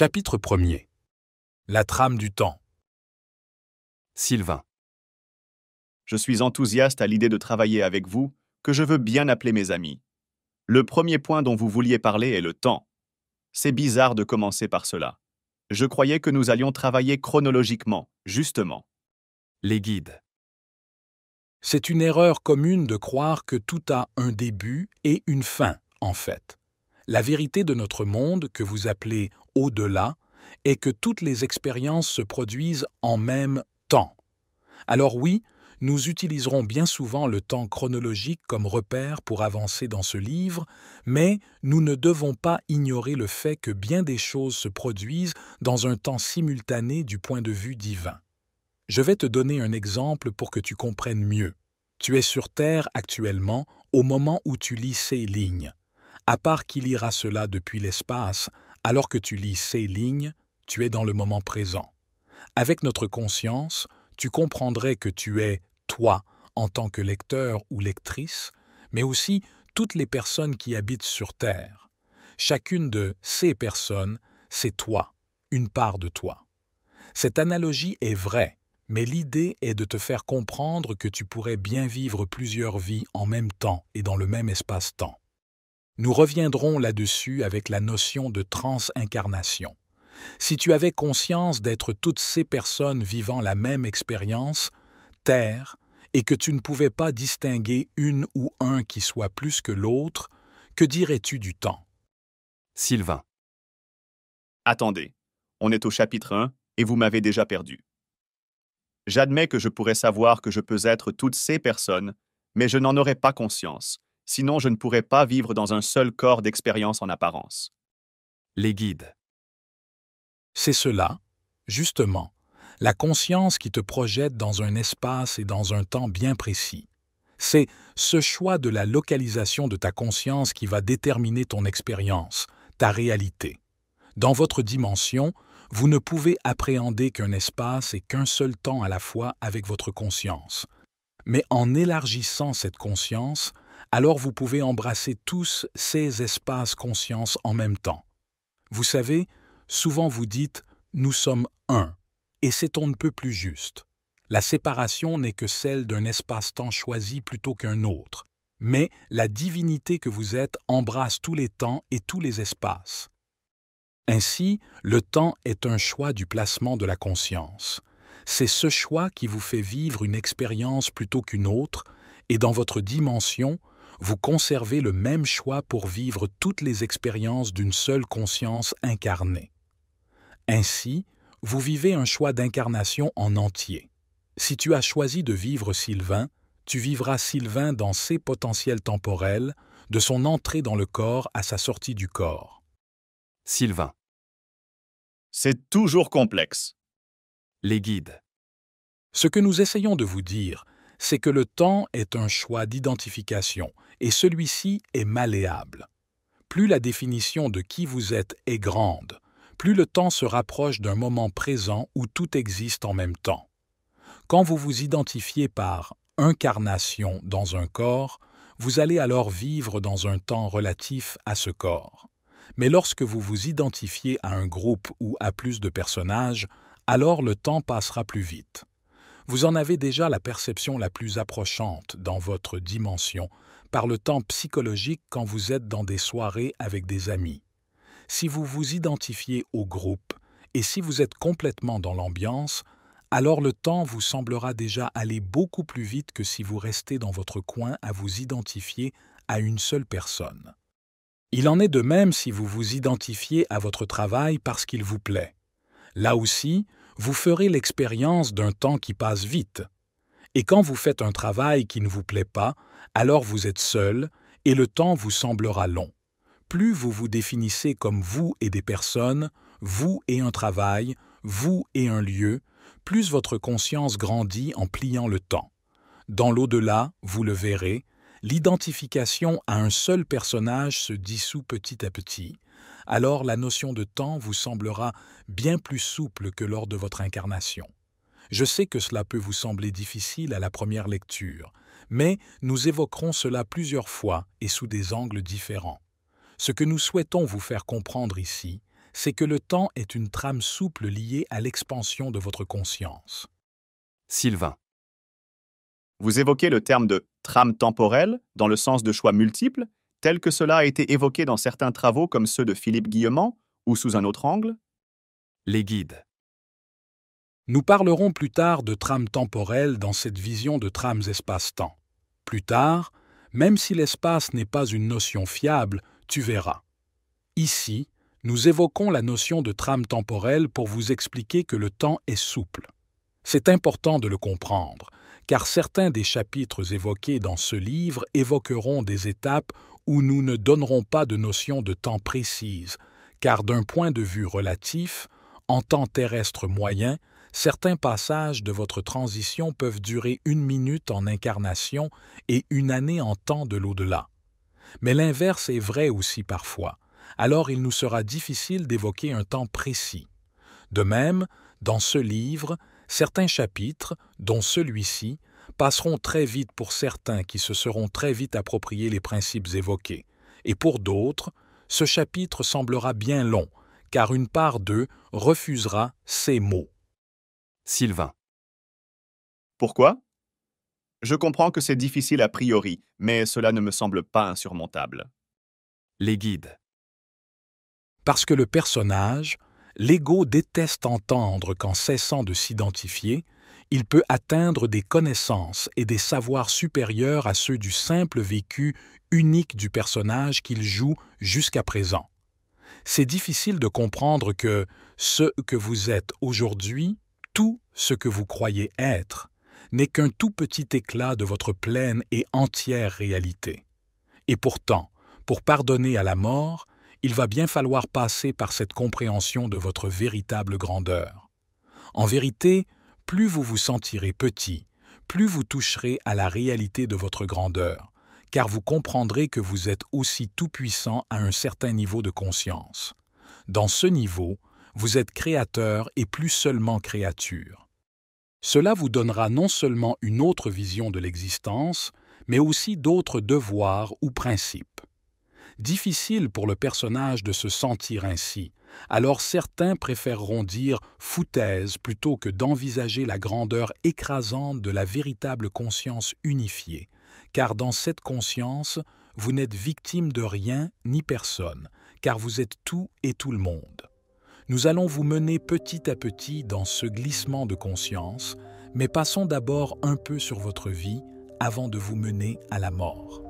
Chapitre 1er. La trame du temps. Sylvain. Je suis enthousiaste à l'idée de travailler avec vous, que je veux bien appeler mes amis. Le premier point dont vous vouliez parler est le temps. C'est bizarre de commencer par cela. Je croyais que nous allions travailler chronologiquement, justement. Les guides. C'est une erreur commune de croire que tout a un début et une fin, en fait. La vérité de notre monde, que vous appelez « au-delà », est que toutes les expériences se produisent en même temps. Alors oui, nous utiliserons bien souvent le temps chronologique comme repère pour avancer dans ce livre, mais nous ne devons pas ignorer le fait que bien des choses se produisent dans un temps simultané du point de vue divin. Je vais te donner un exemple pour que tu comprennes mieux. Tu es sur Terre actuellement au moment où tu lis ces lignes. À part qui lira cela depuis l'espace, alors que tu lis ces lignes, tu es dans le moment présent. Avec notre conscience, tu comprendrais que tu es toi en tant que lecteur ou lectrice, mais aussi toutes les personnes qui habitent sur Terre. Chacune de ces personnes, c'est toi, une part de toi. Cette analogie est vraie, mais l'idée est de te faire comprendre que tu pourrais bien vivre plusieurs vies en même temps et dans le même espace-temps. Nous reviendrons là-dessus avec la notion de transincarnation. Si tu avais conscience d'être toutes ces personnes vivant la même expérience, Terre, et que tu ne pouvais pas distinguer une ou un qui soit plus que l'autre, que dirais-tu du temps? Sylvain. Attendez, on est au chapitre 1 et vous m'avez déjà perdu. J'admets que je pourrais savoir que je peux être toutes ces personnes, mais je n'en aurais pas conscience. Sinon, je ne pourrais pas vivre dans un seul corps d'expérience en apparence. Les guides. C'est cela, justement, la conscience qui te projette dans un espace et dans un temps bien précis. C'est ce choix de la localisation de ta conscience qui va déterminer ton expérience, ta réalité. Dans votre dimension, vous ne pouvez appréhender qu'un espace et qu'un seul temps à la fois avec votre conscience. Mais en élargissant cette conscience, alors vous pouvez embrasser tous ces espaces conscience en même temps. Vous savez, souvent vous dites « nous sommes un », et c'est on ne peut plus juste. La séparation n'est que celle d'un espace-temps choisi plutôt qu'un autre, mais la divinité que vous êtes embrasse tous les temps et tous les espaces. Ainsi, le temps est un choix du placement de la conscience. C'est ce choix qui vous fait vivre une expérience plutôt qu'une autre, et dans votre dimension, vous conservez le même choix pour vivre toutes les expériences d'une seule conscience incarnée. Ainsi, vous vivez un choix d'incarnation en entier. Si tu as choisi de vivre Sylvain, tu vivras Sylvain dans ses potentiels temporels, de son entrée dans le corps à sa sortie du corps. Sylvain. C'est toujours complexe. Les guides. Ce que nous essayons de vous dire, c'est que le temps est un choix d'identification et celui-ci est malléable. Plus la définition de qui vous êtes est grande, plus le temps se rapproche d'un moment présent où tout existe en même temps. Quand vous vous identifiez par incarnation dans un corps, vous allez alors vivre dans un temps relatif à ce corps. Mais lorsque vous vous identifiez à un groupe ou à plus de personnages, alors le temps passera plus vite. Vous en avez déjà la perception la plus approchante dans votre dimension par le temps psychologique quand vous êtes dans des soirées avec des amis. Si vous vous identifiez au groupe et si vous êtes complètement dans l'ambiance, alors le temps vous semblera déjà aller beaucoup plus vite que si vous restez dans votre coin à vous identifier à une seule personne. Il en est de même si vous vous identifiez à votre travail parce qu'il vous plaît. Là aussi, vous ferez l'expérience d'un temps qui passe vite. Et quand vous faites un travail qui ne vous plaît pas, alors vous êtes seul et le temps vous semblera long. Plus vous vous définissez comme vous et des personnes, vous et un travail, vous et un lieu, plus votre conscience grandit en pliant le temps. Dans l'au-delà, vous le verrez, l'identification à un seul personnage se dissout petit à petit. Alors la notion de temps vous semblera bien plus souple que lors de votre incarnation. Je sais que cela peut vous sembler difficile à la première lecture, mais nous évoquerons cela plusieurs fois et sous des angles différents. Ce que nous souhaitons vous faire comprendre ici, c'est que le temps est une trame souple liée à l'expansion de votre conscience. Sylvain. Vous évoquez le terme de trame temporelle dans le sens de choix multiples, tel que cela a été évoqué dans certains travaux comme ceux de Philippe Guillemont ou sous un autre angle. Les guides. Nous parlerons plus tard de trames temporelles dans cette vision de trames espace-temps. Plus tard, même si l'espace n'est pas une notion fiable, tu verras. Ici, nous évoquons la notion de trame temporelle pour vous expliquer que le temps est souple. C'est important de le comprendre, car certains des chapitres évoqués dans ce livre évoqueront des étapes où nous ne donnerons pas de notion de temps précise, car d'un point de vue relatif, en temps terrestre moyen, certains passages de votre transition peuvent durer 1 minute en incarnation et 1 année en temps de l'au-delà. Mais l'inverse est vrai aussi parfois, alors il nous sera difficile d'évoquer un temps précis. De même, dans ce livre, certains chapitres, dont celui-ci, passeront très vite pour certains qui se seront très vite appropriés les principes évoqués, et pour d'autres, ce chapitre semblera bien long, car une part d'eux refusera ces mots. Sylvain. Pourquoi? Je comprends que c'est difficile a priori, mais cela ne me semble pas insurmontable. Les guides. Parce que le personnage, l'ego déteste entendre qu'en cessant de s'identifier, il peut atteindre des connaissances et des savoirs supérieurs à ceux du simple vécu unique du personnage qu'il joue jusqu'à présent. C'est difficile de comprendre que ce que vous êtes aujourd'hui, tout ce que vous croyez être, n'est qu'un tout petit éclat de votre pleine et entière réalité. Et pourtant, pour pardonner à la mort, il va bien falloir passer par cette compréhension de votre véritable grandeur. En vérité, plus vous vous sentirez petit, plus vous toucherez à la réalité de votre grandeur, car vous comprendrez que vous êtes aussi tout-puissant à un certain niveau de conscience. Dans ce niveau, vous êtes créateur et plus seulement créature. Cela vous donnera non seulement une autre vision de l'existence, mais aussi d'autres devoirs ou principes. Difficile pour le personnage de se sentir ainsi, alors certains préféreront dire foutaise plutôt que d'envisager la grandeur écrasante de la véritable conscience unifiée, car dans cette conscience, vous n'êtes victime de rien ni personne, car vous êtes tout et tout le monde. Nous allons vous mener petit à petit dans ce glissement de conscience, mais passons d'abord un peu sur votre vie avant de vous mener à la mort.